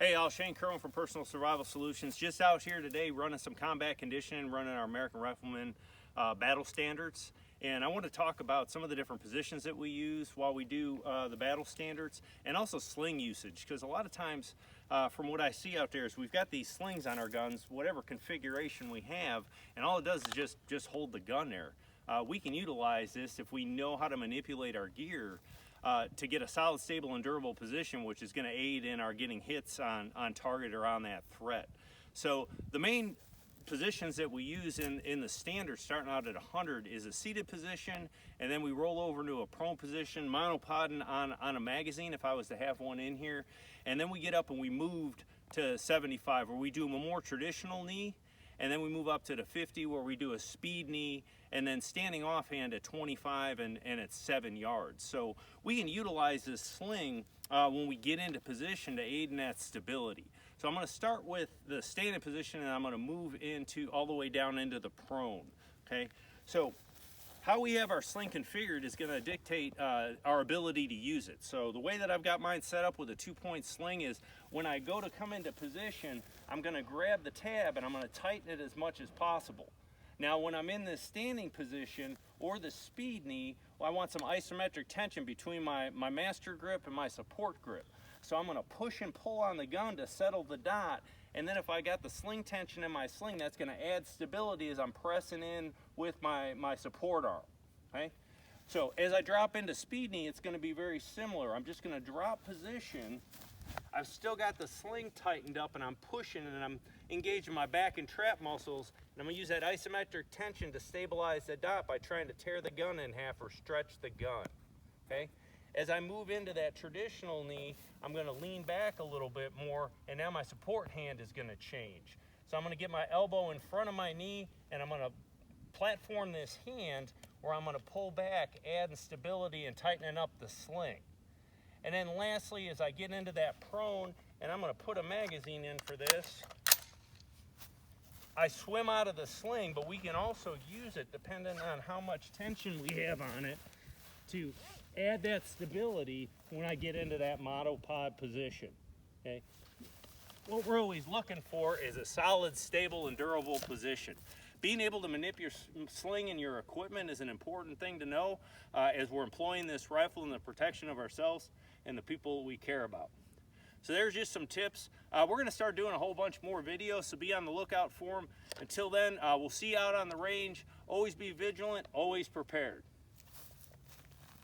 Hey, all, Shane Kerwin from Personal Survival Solutions. Just out here today running some combat conditioning, running our American Rifleman Battle Standards. And I want to talk about some of the different positions that we use while we do the battle standards, and also sling usage. Because a lot of times, from what I see out there, is we've got these slings on our guns, whatever configuration we have, and all it does is just hold the gun there. We can utilize this if we know how to manipulate our gear to get a solid, stable, and durable position, which is going to aid in our getting hits on target or on that threat. So the main positions that we use in the standard, starting out at 100, is a seated position, and then we roll over into a prone position, monopodding on a magazine if I was to have one in here, and then we get up and we moved to 75, where we do a more traditional knee, and then we move up to the 50 where we do a speed knee, and then standing offhand at 25 and at 7 yards. So we can utilize this sling when we get into position to aid in that stability. So I'm going to start with the standing position, and I'm going to move into all the way down into the prone. Okay, so how we have our sling configured is going to dictate our ability to use it. So the way that I've got mine set up with a 2-point sling is when I go to come into position, I'm going to grab the tab and I'm going to tighten it as much as possible. Now when I'm in this standing position or the speed knee, well, I want some isometric tension between my master grip and my support grip. So I'm going to push and pull on the gun to settle the dot, and then if I got the sling tension in my sling, that's going to add stability as I'm pressing in with my support arm. Okay? So as I drop into speed knee, it's going to be very similar. I'm just going to drop position. I've still got the sling tightened up, and I'm pushing, and I'm engaging my back and trap muscles, and I'm going to use that isometric tension to stabilize the dot by trying to tear the gun in half or stretch the gun. Okay? As I move into that traditional knee, I'm going to lean back a little bit more, and now my support hand is going to change. So I'm going to get my elbow in front of my knee, and I'm going to platform this hand where I'm going to pull back, adding stability and tightening up the sling. And then lastly, as I get into that prone, and I'm going to put a magazine in for this, I swim out of the sling, but we can also use it, depending on how much tension we have on it, to add that stability when I get into that monopod position. Okay? What we're always looking for is a solid, stable, and durable position. Being able to manipulate your sling and your equipment is an important thing to know as we're employing this rifle in the protection of ourselves and the people we care about. So there's just some tips. We're going to start doing a whole bunch more videos, so be on the lookout for them. Until then, we'll see you out on the range. Always be vigilant, always prepared.